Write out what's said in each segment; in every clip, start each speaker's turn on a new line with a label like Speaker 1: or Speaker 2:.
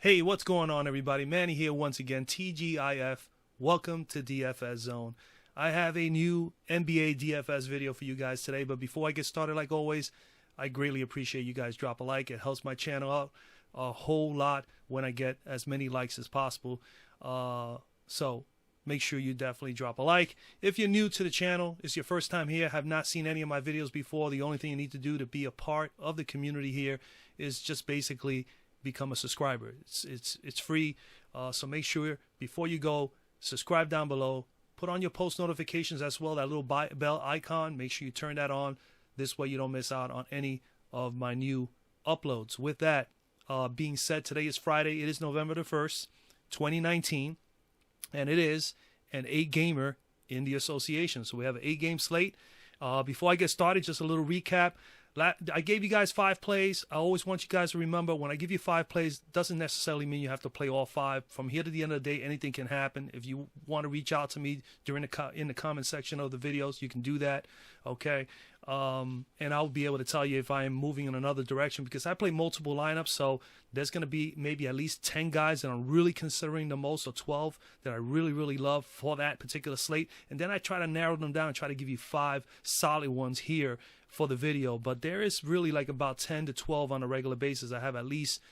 Speaker 1: Hey, what's going on, everybody? Manny here once again, TGIF. Welcome to DFS Zone. I have a new NBA DFS video for you guys today, but before I get started, like always, I greatly appreciate you guys drop a like. It helps my channel out a whole lot when I get as many likes as possible. So make sure you definitely drop a like. If you're new to the channel, it's your first time here, have not seen any of my videos before, the only thing you need to do to be a part of the community here is just basically become a subscriber. It's free, so make sure before you go, subscribe down below, put on your post notifications as well, that little bell icon, make sure you turn that on. This way you don't miss out on any of my new uploads. With that being said, today is Friday. It is November the 1st, 2019, and it is an 8-gamer in the association. So we have an 8-game slate. Before I get started, just a little recap. I gave you guys 5 plays. I always want you guys to remember, when I give you 5 plays, doesn't necessarily mean you have to play all 5. From here to the end of the day, anything can happen. If you want to reach out to me in the comment section of the videos, you can do that, okay? And I'll be able to tell you if I am moving in another direction, because I play multiple lineups, so there's going to be maybe at least 10 guys that I'm really considering the most, or 12 that I really, really love for that particular slate. And then I try to narrow them down and try to give you 5 solid ones here for the video. But there is really like about 10 to 12 on a regular basis. I have at least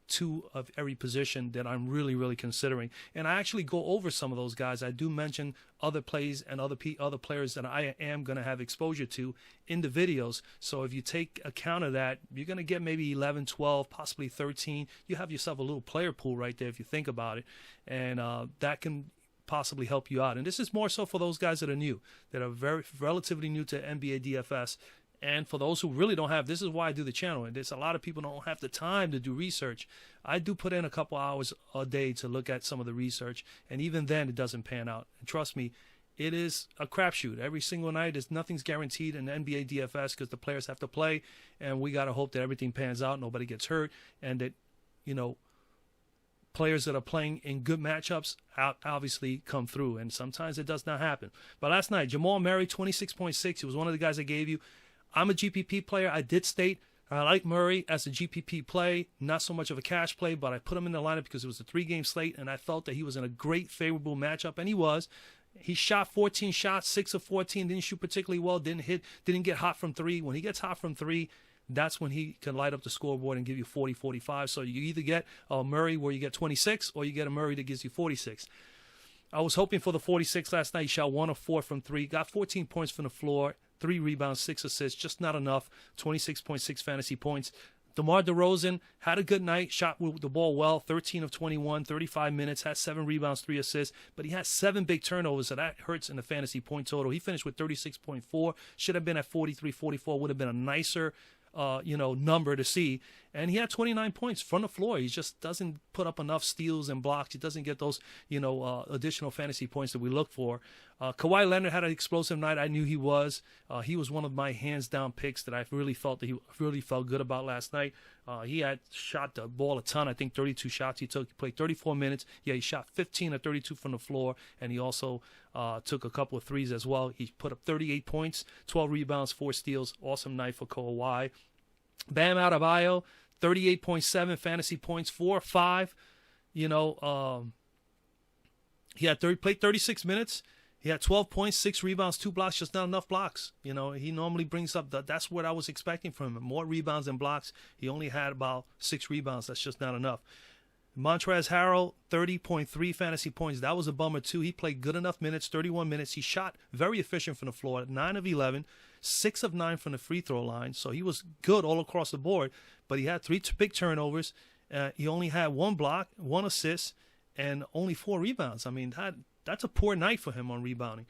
Speaker 1: 2 of every position that I'm really, really considering. And I actually go over some of those guys. I do mention other plays and other players that I am going to have exposure to in the videos. So if you take account of that, you're going to get maybe 11, 12, possibly 13. You have yourself a little player pool right there if you think about it. And that can possibly help you out. And this is more so for those guys that are new, that are relatively new to NBA DFS. And for those who really don't have, this is why I do the channel. And there's a lot of people don't have the time to do research. I do put in a couple hours a day to look at some of the research. And even then, it doesn't pan out. And trust me, it is a crapshoot. Every single night, nothing's guaranteed in NBA DFS because the players have to play. And we got to hope that everything pans out, nobody gets hurt, and that, you know, players that are playing in good matchups obviously come through. And sometimes it does not happen. But last night, Jamal Murray, 26.6. He was one of the guys I gave you. I'm a GPP player. I did state I like Murray as a GPP play, not so much of a cash play, but I put him in the lineup because it was a 3-game slate, and I felt that he was in a great, favorable matchup, and he was. He shot 14 shots, 6 of 14, didn't shoot particularly well, didn't get hot from 3. When he gets hot from 3, that's when he can light up the scoreboard and give you 40, 45. So you either get a Murray where you get 26, or you get a Murray that gives you 46. I was hoping for the 46 last night. He shot 1 of 4 from 3, got 14 points from the floor, 3 rebounds, 6 assists, just not enough. 26.6 fantasy points. DeMar DeRozan had a good night, shot with the ball well, 13 of 21, 35 minutes, had 7 rebounds, 3 assists, but he had 7 big turnovers, so that hurts in the fantasy point total. He finished with 36.4, should have been at 43, 44, would have been a nicer number to see. And he had 29 points from the floor. He just doesn't put up enough steals and blocks. He doesn't get those, additional fantasy points that we look for. Kawhi Leonard had an explosive night. I knew he was. He was one of my hands-down picks that I really felt good about last night. He had shot the ball a ton. I think 32 shots he took. He played 34 minutes. Yeah, he shot 15 of 32 from the floor, and he also took a couple of threes as well. He put up 38 points, 12 rebounds, 4 steals. Awesome night for Kawhi. Bam Adebayo, 38.7 fantasy points, 4 or 5. He played 36 minutes. He had 12 points, 6 rebounds, 2 blocks, just not enough blocks. He normally brings up that's what I was expecting from him. More rebounds than blocks. He only had about 6 rebounds. That's just not enough. Montrezl Harrell, 30.3 fantasy points. That was a bummer, too. He played good enough minutes, 31 minutes. He shot very efficient from the floor, 9 of 11, 6 of 9 from the free throw line. So he was good all across the board, but he had 3 big turnovers. He only had 1 block, 1 assist, and only 4 rebounds. I mean, that's a poor night for him on rebounding.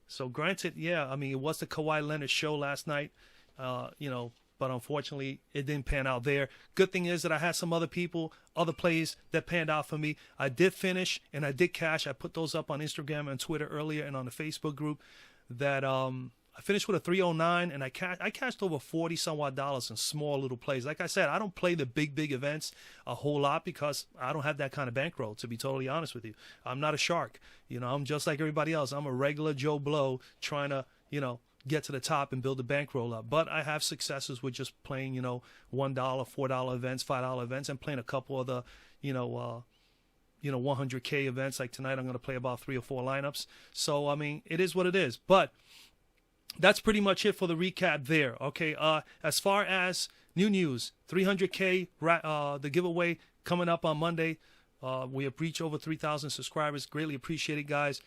Speaker 1: So granted, it was the Kawhi Leonard show last night, but unfortunately, it didn't pan out there. Good thing is that I had some other plays that panned out for me. I did finish, and I did cash. I put those up on Instagram and Twitter earlier and on the Facebook group that I finished with a 309, and I cashed over $40-somewhat in small little plays. Like I said, I don't play the big events a whole lot because I don't have that kind of bankroll, to be totally honest with you. I'm not a shark. I'm just like everybody else. I'm a regular Joe Blow trying to, get to the top and build a bankroll up. But I have successes with just playing, you know, $1, $4 events, $5 events, and playing a couple of the, 100K events. Like tonight, I'm going to play about 3 or 4 lineups. So, I mean, it is what it is. But that's pretty much it for the recap there. Okay, as far as new news, 300K, the giveaway coming up on Monday. We have reached over 3,000 subscribers. Greatly appreciate it, guys.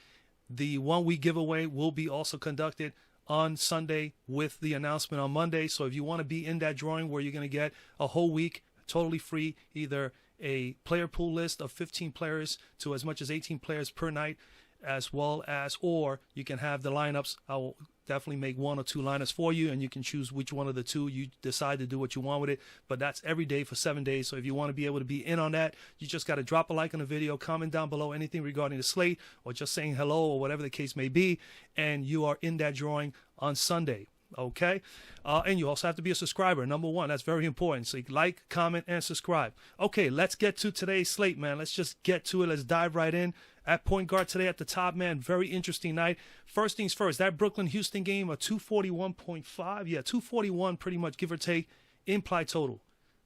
Speaker 1: The 1 week giveaway will be also conducted on Sunday with the announcement on Monday. So if you want to be in that drawing where you're going to get a whole week totally free, either a player pool list of 15 players to as much as 18 players per night, as well as, or you can have the lineups. I will definitely make 1 or 2 lineups for you, and you can choose which one of the 2 you decide to do what you want with it. But that's every day for 7 days. So if you want to be able to be in on that, you just got to drop a like on the video, comment down below anything regarding the slate, or just saying hello, or whatever the case may be, and you are in that drawing on Sunday. Okay, and you also have to be a subscriber. Number 1, that's very important. So like, comment, and subscribe. Okay, let's get to today's slate, man. Let's just get to it. Let's dive right in. At point guard today at the top, man, very interesting night. First things first, that Brooklyn-Houston game, a 241.5. Yeah, 241 pretty much, give or take, implied total.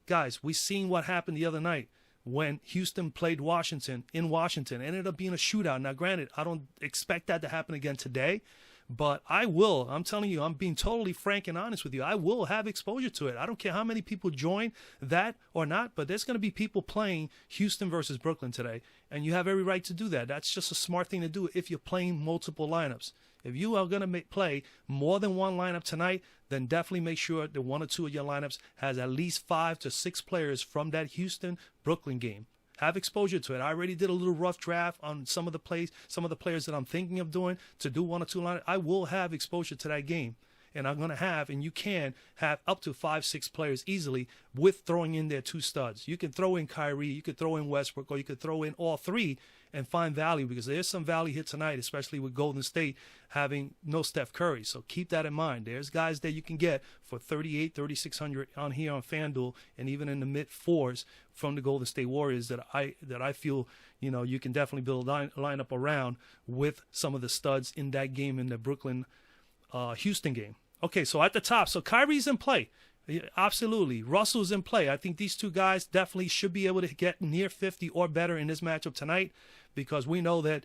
Speaker 1: Guys, we seen what happened the other night when Houston played Washington in Washington. It ended up being a shootout. Now, granted, I don't expect that to happen again today. But I will. I'm telling you, I'm being totally frank and honest with you. I will have exposure to it. I don't care how many people join that or not, but there's going to be people playing Houston versus Brooklyn today, and you have every right to do that. That's just a smart thing to do if you're playing multiple lineups. If you are going to play more than 1 lineup tonight, then definitely make sure that 1 or 2 of your lineups has at least 5 to 6 players from that Houston-Brooklyn game. Have exposure to it. I already did a little rough draft on some of the players that I'm thinking of doing to do 1 or 2 lineups. I will have exposure to that game. And I'm going to have, and you can have up to 5, 6 players easily with throwing in their 2 studs. You can throw in Kyrie, you could throw in Westbrook, or you could throw in all 3 and find value, because there's some value here tonight, especially with Golden State having no Steph Curry. So keep that in mind. There's guys that you can get for 3,800, 3,600 on here on Fanduel, and even in the mid 4s from the Golden State Warriors that I feel, you can definitely build a lineup around with some of the studs in that game, in the Brooklyn Houston game. Okay, so at the top, so Kyrie's in play. Absolutely. Russell's in play. I think these 2 guys definitely should be able to get near 50 or better in this matchup tonight, because we know that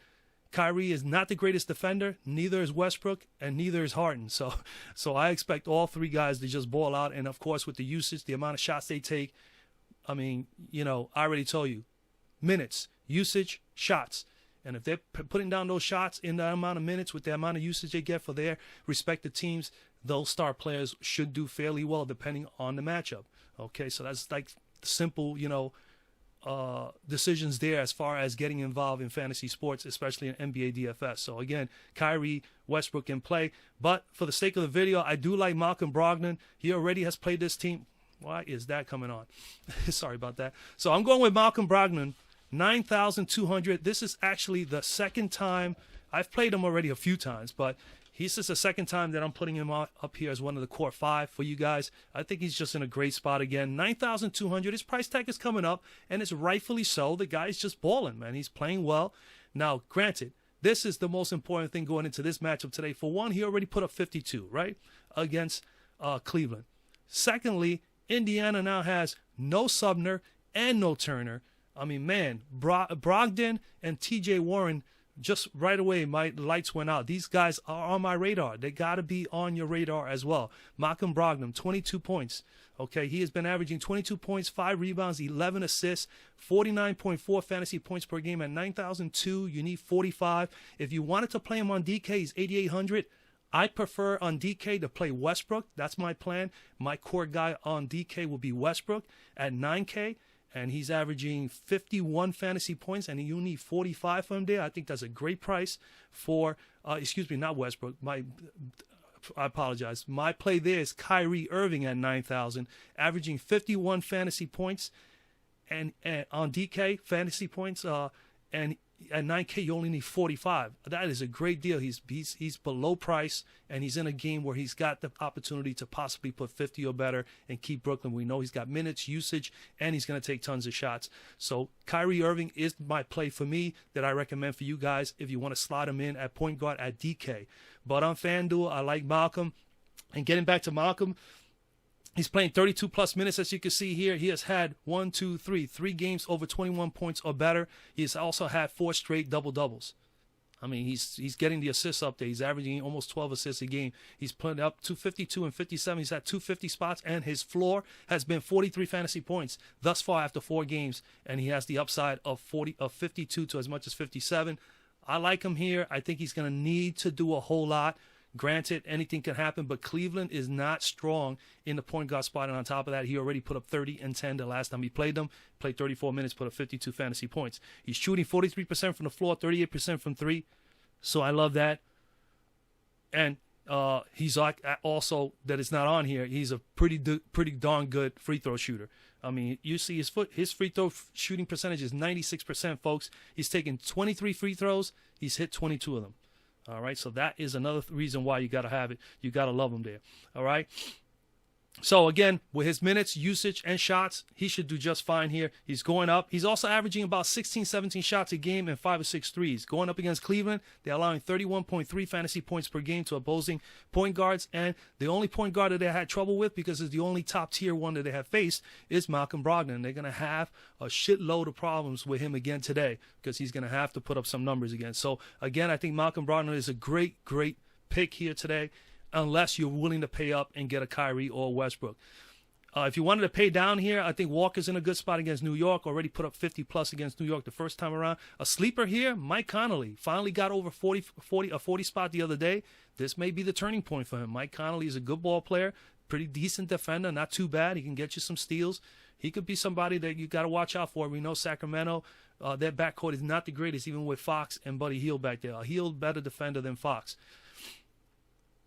Speaker 1: Kyrie is not the greatest defender, neither is Westbrook, and neither is Harden. So I expect all 3 guys to just ball out. And, of course, with the usage, the amount of shots they take, I mean, I already told you, minutes, usage, shots. And if they're putting down those shots in that amount of minutes with the amount of usage they get for their respective teams, those star players should do fairly well depending on the matchup. Okay, so that's like simple, decisions there as far as getting involved in fantasy sports, especially in NBA DFS. So again, Kyrie, Westbrook in play. But for the sake of the video, I do like Malcolm Brogdon. He already has played this team. Why is that coming on? Sorry about that. So I'm going with Malcolm Brogdon, 9,200. This is actually the second time. I've played him already a few times, but this is the second time that I'm putting him up here as one of the core 5 for you guys. I think he's just in a great spot again. 9,200. His price tag is coming up, and it's rightfully so. The guy's just balling, man. He's playing well. Now, granted, this is the most important thing going into this matchup today. For one, he already put up 52, right, against Cleveland. Secondly, Indiana now has no Sumner and no Turner. I mean, man, Brogdon and T.J. Warren, just right away, my lights went out. These guys are on my radar. They got to be on your radar as well. Malcolm Brogdon, 22 points. Okay, he has been averaging 22 points, 5 rebounds, 11 assists, 49.4 fantasy points per game. At 9,002, you need 45. If you wanted to play him on DK, he's 8,800. I prefer on DK to play Westbrook. That's my plan. My core guy on DK will be Westbrook at 9K. And he's averaging 51 fantasy points, and you need 45 from him there. I think that's a great price for, not Westbrook. I apologize. My play there is Kyrie Irving at 9,000, averaging 51 fantasy points, and on DK fantasy points. And At 9K, you only need 45. That is a great deal. He's below price, and he's in a game where he's got the opportunity to possibly put 50 or better and keep Brooklyn. We know he's got minutes, usage, and he's going to take tons of shots. So Kyrie Irving is my play for me that I recommend for you guys if you want to slot him in at point guard at DK. But on FanDuel, I like Malcolm. And getting back to Malcolm, he's playing 32-plus minutes, as you can see here. He has had 3 games over 21 points or better. He has also had 4 straight double-doubles. I mean, he's getting the assists up there. He's averaging almost 12 assists a game. He's putting up 252 and 57. He's at 250 spots, and his floor has been 43 fantasy points thus far after 4 games, and he has the upside of 52 to as much as 57. I like him here. I think he's going to need to do a whole lot. Granted, anything can happen, but Cleveland is not strong in the point guard spot. And on top of that, he already put up 30 and 10 the last time he played them. Played 34 minutes, put up 52 fantasy points. He's shooting 43% from the floor, 38% from 3. So I love that. And he's like also, that it's not on here, he's a pretty darn good free throw shooter. I mean, you see his free throw shooting percentage is 96%, folks. He's taken 23 free throws. He's hit 22 of them. All right, so that is another reason why you got to have it. You got to love him there. All right. So, again, with his minutes, usage, and shots, he should do just fine here. He's going up. He's also averaging about 16, 17 shots a game and 5 or 6 threes. Going up against Cleveland, they're allowing 31.3 fantasy points per game to opposing point guards. And the only point guard that they had trouble with, because it's the only top-tier one that they have faced, is Malcolm Brogdon. They're going to have a shitload of problems with him again today because he's going to have to put up some numbers again. So, again, I think Malcolm Brogdon is a great, great pick here today, unless you're willing to pay up and get a Kyrie or Westbrook. If you wanted to pay down here, I think Walker's in a good spot against New York. Already put up 50-plus against New York the first time around. A sleeper here, Mike Connolly. Finally got over 40 spot the other day. This may be the turning point for him. Mike Connolly is a good ball player, pretty decent defender, not too bad. He can get you some steals. He could be somebody that you got to watch out for. We know Sacramento, their backcourt is not the greatest, even with Fox and Buddy Hield back there. A Hield better defender than Fox.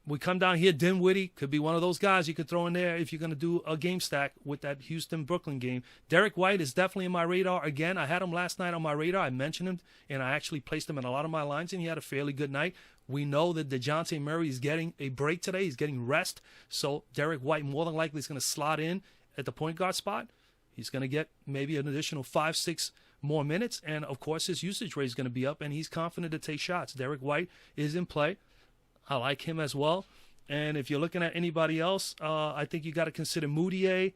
Speaker 1: We come down here, Dinwiddie could be one of those guys you could throw in there if you're going to do a game stack with that Houston-Brooklyn game. Derek White is definitely in my radar. Again, I had him last night on my radar. I mentioned him, and I actually placed him in a lot of my lines, and he had a fairly good night. We know that DeJounte Murray is getting a break today. He's getting rest, so Derek White more than likely is going to slot in at the point guard spot. He's going to get maybe an additional 5-6 more minutes, and, of course, his usage rate is going to be up, and he's confident to take shots. Derek White is in play. I like him as well. And if you're looking at anybody else, I think you got to consider Moutier,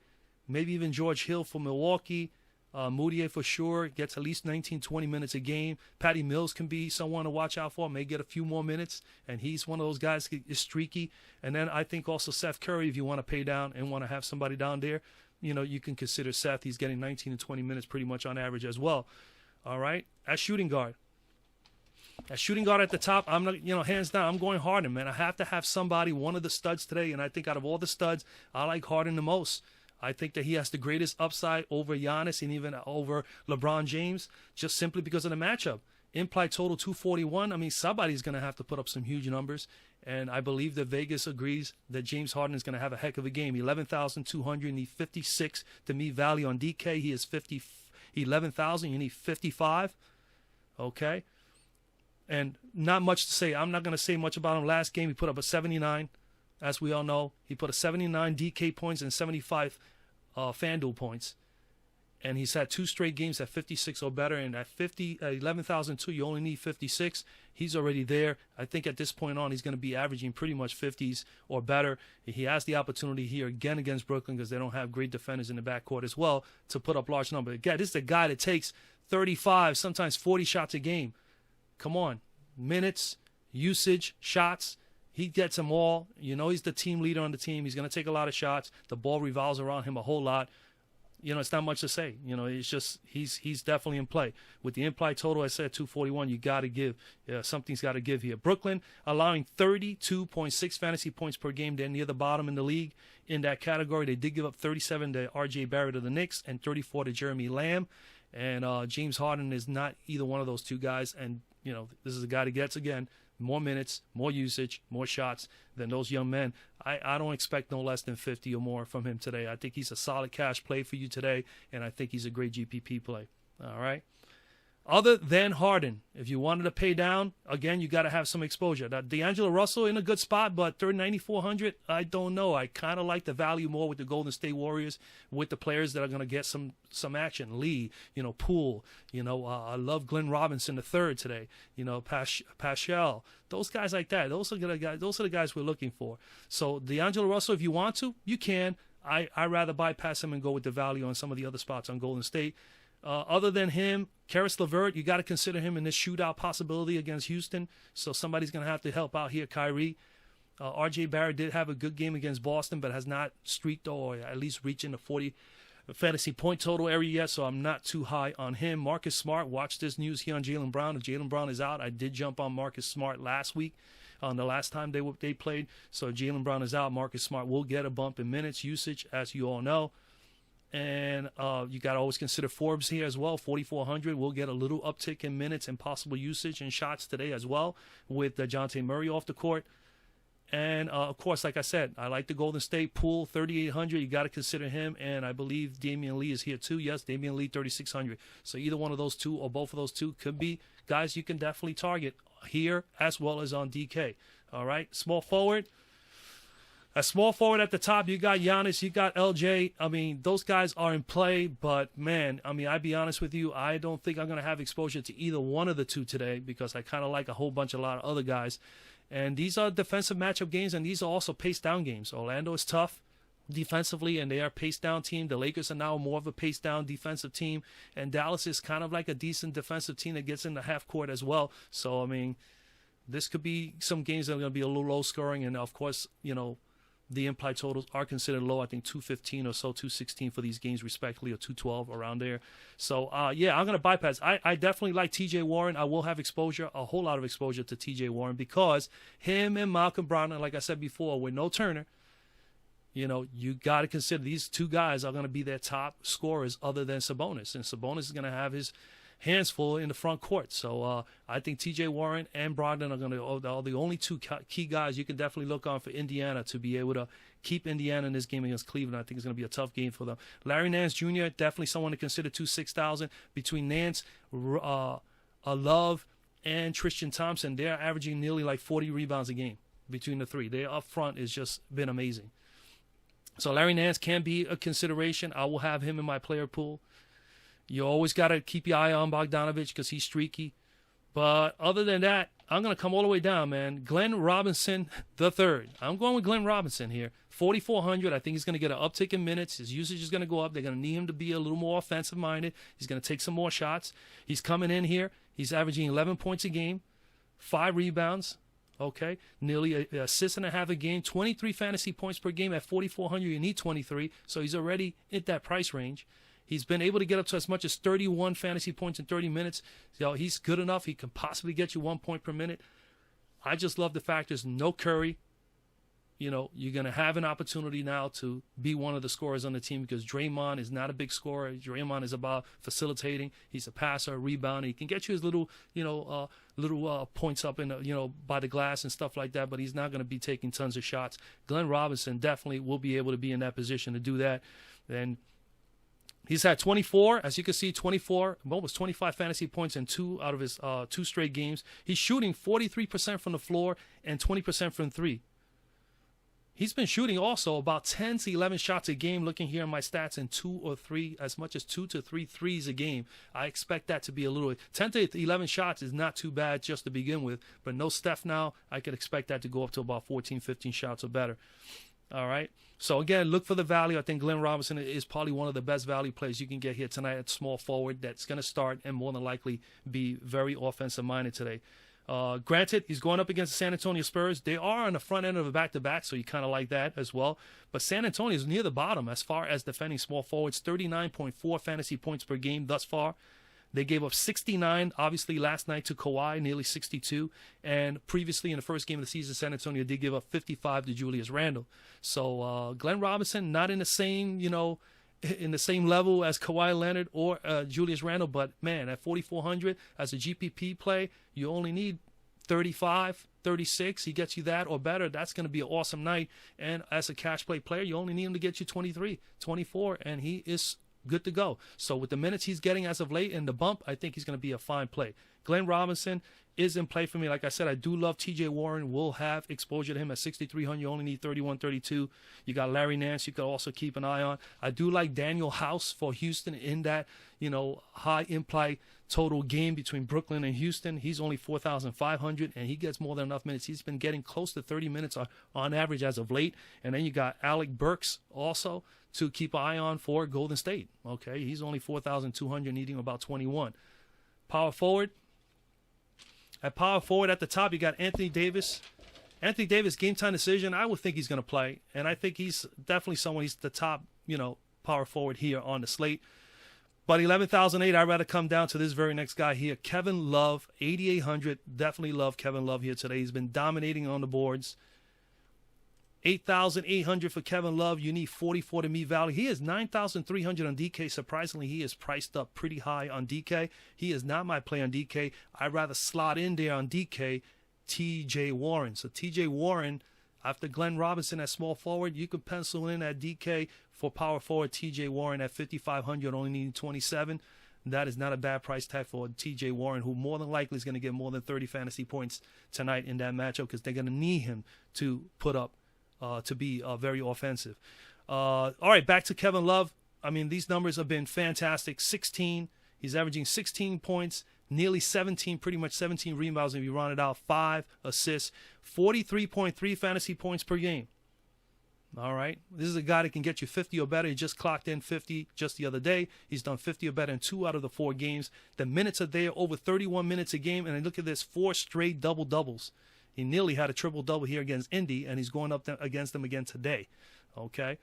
Speaker 1: maybe even George Hill for Milwaukee. Moutier for sure gets at least 19, 20 minutes a game. Patty Mills can be someone to watch out for, may get a few more minutes, and he's one of those guys that is streaky. And then I think also Seth Curry, if you want to pay down and want to have somebody down there, you can consider Seth. He's getting 19 and 20 minutes pretty much on average as well. All right, at shooting guard. At shooting guard at the top, I'm not, hands down, I'm going Harden, man. I have to have somebody, one of the studs today, and I think out of all the studs, I like Harden the most. I think that he has the greatest upside over Giannis and even over LeBron James, just simply because of the matchup. Implied total 241. I mean, somebody's going to have to put up some huge numbers, and I believe that Vegas agrees that James Harden is going to have a heck of a game. 11,200, you need 56 to meet value on DK. He is 11,000, you need 55. Okay. And not much to say. I'm not going to say much about him. Last game, he put up a 79, as we all know. He put a 79 DK points and 75 FanDuel points. And he's had 2 straight games at 56 or better. And at 11,002, you only need 56. He's already there. I think at this point on, he's going to be averaging pretty much 50s or better. He has the opportunity here again against Brooklyn because they don't have great defenders in the backcourt as well to put up large numbers. Again, this is a guy that takes 35, sometimes 40 shots a game. Come on. Minutes, usage, shots. He gets them all. He's the team leader on the team. He's going to take a lot of shots. The ball revolves around him a whole lot. It's not much to say. It's just he's definitely in play. With the implied total, I said 241, you got to give. Something's got to give here. Brooklyn allowing 32.6 fantasy points per game. They're near the bottom in the league in that category. They did give up 37 to R.J. Barrett of the Knicks and 34 to Jeremy Lamb. And James Harden is not either one of those two guys. And, this is a guy that gets, again, more minutes, more usage, more shots than those young men. I don't expect no less than 50 or more from him today. I think he's a solid cash play for you today, and I think he's a great GPP play. All right? Other than Harden, if you wanted to pay down, again, you got to have some exposure. Now, D'Angelo Russell in a good spot, but 9,400, I don't know. I kind of like the value more with the Golden State Warriors, with the players that are going to get some action. Lee, Poole, I love Glenn Robinson III today. Paschal, those guys like that. Those are the guys we're looking for. So D'Angelo Russell, if you want to, you can. I rather bypass him and go with the value on some of the other spots on Golden State. Other than him, Karis LeVert, you got to consider him in this shootout possibility against Houston. So somebody's going to have to help out here. Kyrie. R.J. Barrett did have a good game against Boston, but has not streaked or at least reaching the 40 fantasy point total area yet, so I'm not too high on him. Marcus Smart, watch this news here on Jaylen Brown. If Jaylen Brown is out, I did jump on Marcus Smart last week on the last time they played. So if Jaylen Brown is out, Marcus Smart will get a bump in minutes usage, as you all know. And you got to always consider Forbes here as well. 4,400 will get a little uptick in minutes and possible usage and shots today as well with DeJounte Murray off the court. And, of course, like I said, I like the Golden State Pool, 3,800. You got to consider him. And I believe Damian Lee is here too. Yes, Damian Lee, 3,600. So either one of those two or both of those two could be guys you can definitely target here as well as on DK. All right, small forward. A small forward at the top, you got Giannis, you got LJ. I mean, those guys are in play, but, man, I'd be honest with you, I don't think I'm going to have exposure to either one of the two today because I kind of like a lot of other guys. And these are defensive matchup games, and these are also pace-down games. Orlando is tough defensively, and they are a pace-down team. The Lakers are now more of a pace-down defensive team, and Dallas is kind of like a decent defensive team that gets in the half court as well. So, this could be some games that are going to be a little low-scoring, and, of course, the implied totals are considered low. I think 215 or so, 216 for these games respectively, or 212 around there. So, I'm going to bypass. I definitely like T.J. Warren. I will have exposure, a whole lot of exposure to T.J. Warren because him and Malcolm Brogdon, like I said before, with no Turner, you got to consider these two guys are going to be their top scorers other than Sabonis. And Sabonis is going to have his hands full in the front court. So I think T.J. Warren and Brogdon are the only two key guys you can definitely look on for Indiana to be able to keep Indiana in this game against Cleveland. I think it's going to be a tough game for them. Larry Nance Jr., definitely someone to consider, 6,000. Between Nance, Love, and Tristan Thompson, they're averaging nearly like 40 rebounds a game between the three. Their up front has just been amazing. So Larry Nance can be a consideration. I will have him in my player pool. You always got to keep your eye on Bogdanovich because he's streaky. But other than that, I'm going to come all the way down, man. Glenn Robinson III. I'm going with Glenn Robinson here. 4,400. I think he's going to get an uptick in minutes. His usage is going to go up. They're going to need him to be a little more offensive-minded. He's going to take some more shots. He's coming in here. He's averaging 11 points a game, 5 rebounds, okay, nearly an assist and a half a game, 23 fantasy points per game. At 4,400, you need 23, so he's already at that price range. He's been able to get up to as much as 31 fantasy points in 30 minutes. He's good enough. He can possibly get you 1 point per minute. I just love the fact there's no Curry. You're going to have an opportunity now to be one of the scorers on the team because Draymond is not a big scorer. Draymond is about facilitating. He's a passer, a rebounder. He can get you his little points up in, by the glass and stuff like that, but he's not going to be taking tons of shots. Glenn Robinson definitely will be able to be in that position to do that. And he's had 24, as you can see, 24, almost 25 fantasy points in 2 out of his 2 straight games. He's shooting 43% from the floor and 20% from 3. He's been shooting also about 10 to 11 shots a game, looking here in my stats, in 2 or 3, as much as 2 to 3 threes a game. I expect that to be a little, 10 to 11 shots is not too bad just to begin with, but no Steph now. I could expect that to go up to about 14, 15 shots or better. All right. So, again, look for the value. I think Glenn Robinson is probably one of the best value plays you can get here tonight at small forward that's going to start and more than likely be very offensive-minded today. Granted, he's going up against the San Antonio Spurs. They are on the front end of a back-to-back, so you kind of like that as well. But San Antonio is near the bottom as far as defending small forwards, 39.4 fantasy points per game thus far. They gave up 69, obviously, last night to Kawhi, nearly 62. And previously in the first game of the season, San Antonio did give up 55 to Julius Randle. So Glenn Robinson, not in the same, in the same level as Kawhi Leonard or Julius Randle, but, man, at 4,400 as a GPP play, you only need 35, 36. He gets you that or better. That's going to be an awesome night. And as a cash play player, you only need him to get you 23, 24, and he is good to go. So with the minutes he's getting as of late and the bump, I think he's going to be a fine play. Glenn Robinson is in play for me. Like I said, I do love TJ Warren. We'll have exposure to him at 6,300. You only need 31, 32. You got Larry Nance you could also keep an eye on. I do like Daniel House for Houston in that, high implied total game between Brooklyn and Houston. He's only 4,500, and he gets more than enough minutes. He's been getting close to 30 minutes on average as of late. And then you got Alec Burks also to keep an eye on for Golden State. Okay, he's only 4,200, needing about 21. Power forward. At power forward at the top, you got Anthony Davis. Anthony Davis, game time decision, I would think he's going to play. And I think he's definitely someone, he's the top, power forward here on the slate. But 11,008, I'd rather come down to this very next guy here. Kevin Love, 8,800. Definitely love Kevin Love here today. He's been dominating on the boards. 8,800 for Kevin Love. You need 44 to meet value. He is 9,300 on DK. Surprisingly, he is priced up pretty high on DK. He is not my play on DK. I'd rather slot in there on DK TJ Warren. So TJ Warren, after Glenn Robinson at small forward, you could pencil in at DK for power forward TJ Warren at 5,500, only needing 27. That is not a bad price tag for TJ Warren, who more than likely is going to get more than 30 fantasy points tonight in that matchup because they're going to need him to put up to be very offensive. All right, back to Kevin Love. I mean, these numbers have been fantastic. 16. He's averaging 16 points, nearly 17, pretty much 17 rebounds if you round it out, 5 assists, 43.3 fantasy points per game. All right, this is a guy that can get you 50 or better. He just clocked in 50 just the other day. He's done 50 or better in 2 out of the 4 games. The minutes are there, over 31 minutes a game. And look at this, 4 straight double-doubles. He nearly had a triple-double here against Indy, and he's going up against them again today. Okay.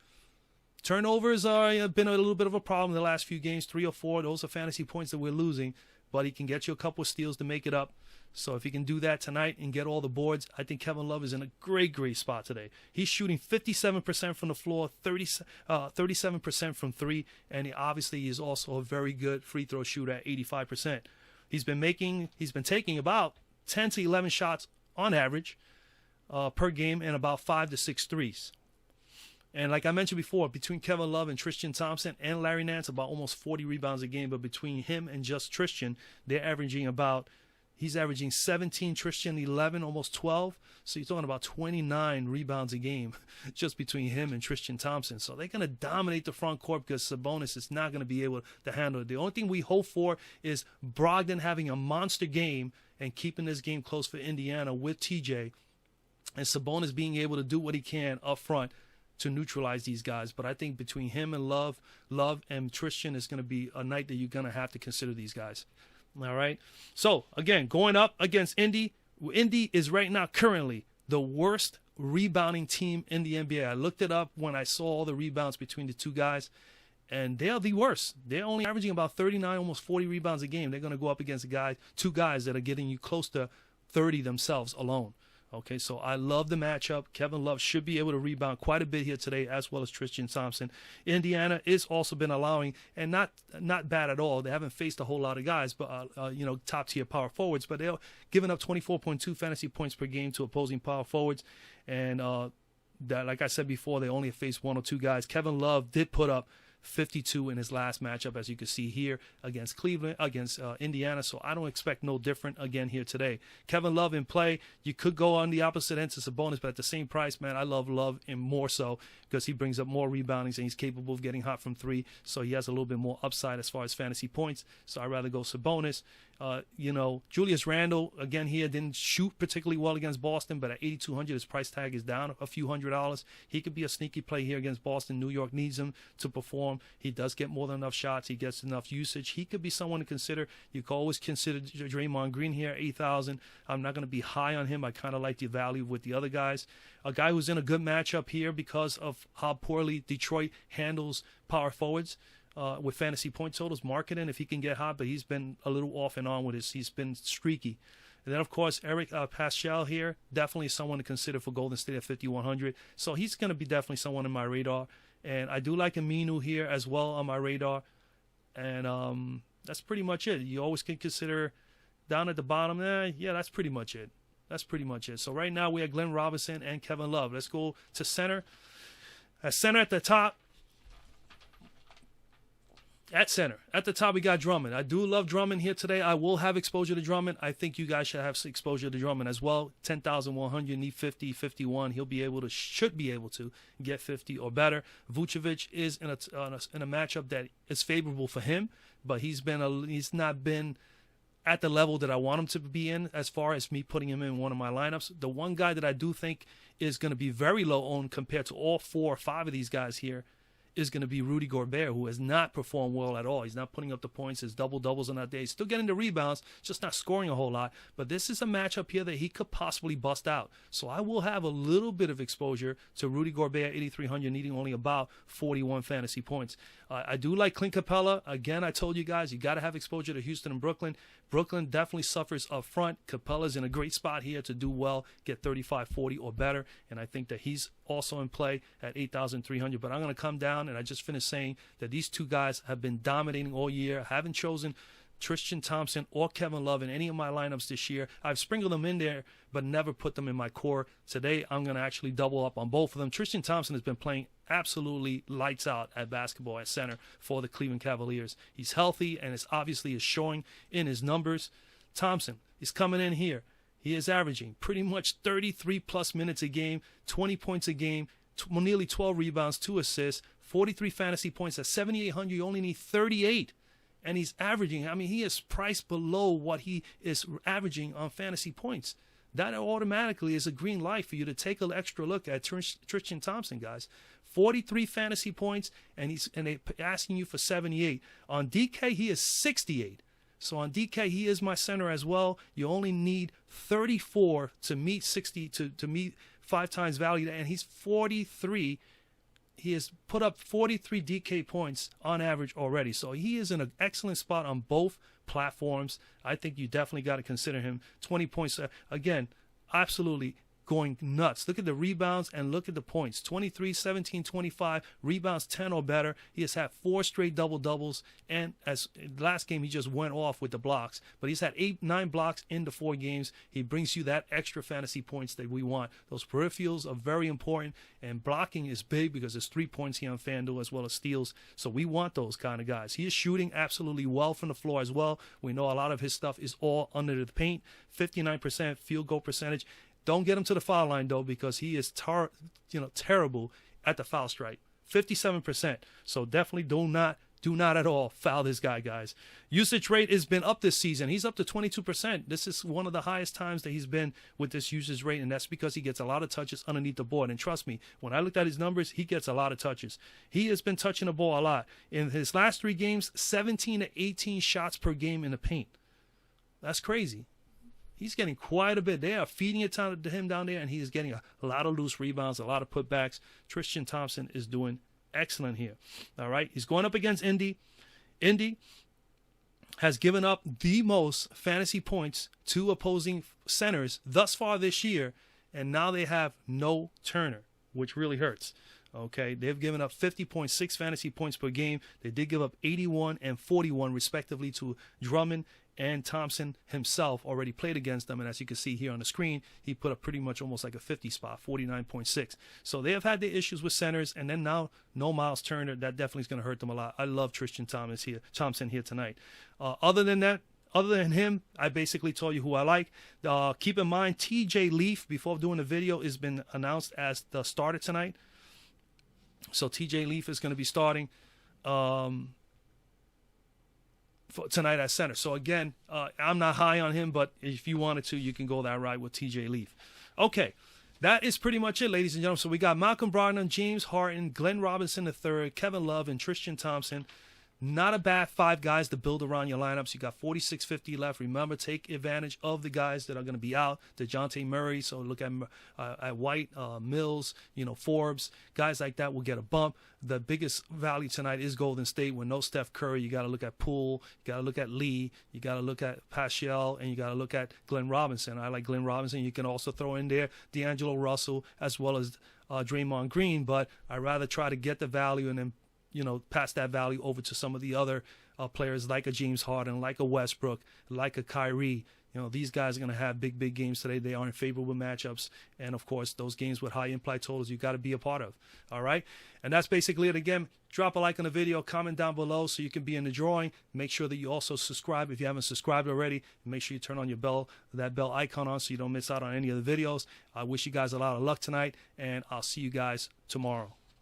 Speaker 1: Turnovers are been a little bit of a problem in the last few games, 3 or 4. Those are fantasy points that we're losing, but he can get you a couple of steals to make it up. So if he can do that tonight and get all the boards, I think Kevin Love is in a great spot today. He's shooting 57% from the floor, 37% from 3, and he obviously is also a very good free throw shooter at 85%. He's been taking about 10 to 11 shots on average per game and about 5 to 6 threes. And like I mentioned before, between Kevin Love and Tristan Thompson and Larry Nance, about almost 40 rebounds a game. But between him and just Tristan, he's averaging 17, Tristan 11, almost 12. So you're talking about 29 rebounds a game just between him and Tristan Thompson. So they're going to dominate the front court because Sabonis is not going to be able to handle it. The only thing we hope for is Brogdon having a monster game and keeping this game close for Indiana with TJ, and Sabonis being able to do what he can up front to neutralize these guys. But I think between him and Love and Tristan is going to be a night that you're going to have to consider these guys. All right. So again, going up against Indy. Indy is right now currently the worst rebounding team in the NBA. I looked it up when I saw all the rebounds between the two guys, and they are the worst. They're only averaging about 39, almost 40 rebounds a game. They're going to go up against two guys that are getting you close to 30 themselves alone. Okay, so I love the matchup. Kevin Love should be able to rebound quite a bit here today, as well as Tristan Thompson. Indiana is also been allowing, and not bad at all. They haven't faced a whole lot of guys, but top tier power forwards. But they're giving up 24.2 fantasy points per game to opposing power forwards, and that, like I said before, they only faced 1 or 2 guys. Kevin Love did put up 52 in his last matchup, as you can see here against Indiana. So I don't expect no different again here today. Kevin Love in play. You could go on the opposite end to Sabonis, but at the same price, man, I love Love and more so because he brings up more reboundings and he's capable of getting hot from 3. So he has a little bit more upside as far as fantasy points. So I'd rather go Sabonis. Julius Randle, again, here didn't shoot particularly well against Boston, but at 8,200, his price tag is down a few $100s. He could be a sneaky play here against Boston. New York needs him to perform. He does get more than enough shots. He gets enough usage. He could be someone to consider. You can always consider Draymond Green here, 8,000. I'm not going to be high on him. I kind of like the value with the other guys. A guy who's in a good matchup here because of how poorly Detroit handles power forwards. With fantasy point totals, marketing if he can get hot, but he's been a little off and on with his. He's been streaky. And then, of course, Eric Pascal here, definitely someone to consider for Golden State at 5,100. So he's going to be definitely someone in my radar. And I do like Aminu here as well on my radar. And that's pretty much it. You always can consider down at the bottom there. Yeah, that's pretty much it. So right now we have Glenn Robinson and Kevin Love. Let's go to center. At center at the top, At center, at the top, we got Drummond. I do love Drummond here today. I will have exposure to Drummond. I think you guys should have exposure to Drummond as well. 10,100, need 50, 51. Should be able to get 50 or better. Vucevic is in a matchup that is favorable for him, but he's not been at the level that I want him to be in as far as me putting him in one of my lineups. The one guy that I do think is going to be very low owned compared to all 4 or 5 of these guys here is going to be Rudy Gobert, who has not performed well at all. He's not putting up the points. His double-doubles on that day. He's still getting the rebounds, just not scoring a whole lot. But this is a matchup here that he could possibly bust out. So I will have a little bit of exposure to Rudy Gobert, 8,300, needing only about 41 fantasy points. I do like Clint Capella. Again, I told you guys, you got to have exposure to Houston and Brooklyn. Brooklyn definitely suffers up front. Capella's in a great spot here to do well, get 35, 40 or better. And I think that he's also in play at 8,300. But I'm going to come down, and I just finished saying that these 2 guys have been dominating all year. I haven't chosen Tristan Thompson or Kevin Love in any of my lineups this year. I've sprinkled them in there, but never put them in my core. Today, I'm going to actually double up on both of them. Tristan Thompson has been playing absolutely lights out at basketball at center for the Cleveland Cavaliers. He's healthy, and it's obviously is showing in his numbers. Thompson is coming in here. He is averaging pretty much 33-plus minutes a game, 20 points a game, nearly 12 rebounds, 2 assists, 43 fantasy points. At 7,800, you only need 38. And he's averaging, he is priced below what he is averaging on fantasy points. That automatically is a green light for you to take an extra look at Tristan Thompson, guys. 43 fantasy points, and they're asking you for 78. On DK, he is 68. So on DK, he is my center as well. You only need 34 to meet 60 to meet 5 times value, and he's 43. He has put up 43 DK points on average already. So he is in an excellent spot on both platforms. I think you definitely got to consider him. 20 points. Again, absolutely going nuts. Look at the rebounds and look at the points. 23, 17, 25, rebounds 10 or better. He has had 4 straight double-doubles, and as last game he just went off with the blocks. But he's had 9 blocks in the 4 games. He brings you that extra fantasy points that we want. Those peripherals are very important, and blocking is big because there's 3 points here on Fanduel as well as steals. So we want those kind of guys. He is shooting absolutely well from the floor as well. We know a lot of his stuff is all under the paint. 59% field goal percentage. Don't get him to the foul line, though, because he is terrible at the foul strike. 57%. So definitely do not at all foul this guy, guys. Usage rate has been up this season. He's up to 22%. This is one of the highest times that he's been with this usage rate, and that's because he gets a lot of touches underneath the board. And trust me, when I looked at his numbers, he gets a lot of touches. He has been touching the ball a lot. In his last 3 games, 17 to 18 shots per game in the paint. That's crazy. He's getting quite a bit. They are feeding it to him down there, and he is getting a lot of loose rebounds, a lot of putbacks. Tristan Thompson is doing excellent here. All right, he's going up against Indy. Indy has given up the most fantasy points to opposing centers thus far this year, and now they have no Turner, which really hurts. Okay, they've given up 50.6 fantasy points per game. They did give up 81 and 41 respectively to Drummond, and Thompson himself already played against them. And as you can see here on the screen, he put up pretty much almost like a 50 spot, 49.6. So they have had their issues with centers, and then now no Miles Turner. That definitely is going to hurt them a lot. I love Tristan Thompson here tonight. Other than him, I basically told you who I like. Keep in mind, TJ Leaf, before doing the video, has been announced as the starter tonight. So TJ Leaf is going to be starting for tonight at center. So again, I'm not high on him, but if you wanted to, you can go that route with TJ Leaf. Okay, that is pretty much it, ladies and gentlemen. So we got Malcolm Brogdon, James Harden, Glenn Robinson III, Kevin Love, and Tristan Thompson. Not a bad 5 guys to build around your lineups. You got 46.50 left. Remember, take advantage of the guys that are going to be out. DeJounte Murray. So look at White, Mills, Forbes. Guys like that will get a bump. The biggest value tonight is Golden State. With no Steph Curry, you got to look at Poole. You got to look at Lee. You got to look at Pascal, and you got to look at Glenn Robinson. I like Glenn Robinson. You can also throw in there D'Angelo Russell as well as Draymond Green. But I'd rather try to get the value and then pass that value over to some of the other players like a James Harden, like a Westbrook, like a Kyrie, these guys are going to have big games today. They are in favorable matchups. And, of course, those games with high implied totals you got to be a part of. All right? And that's basically it. Again, drop a like on the video, comment down below so you can be in the drawing. Make sure that you also subscribe if you haven't subscribed already. Make sure you turn on your that bell icon on so you don't miss out on any of the videos. I wish you guys a lot of luck tonight, and I'll see you guys tomorrow.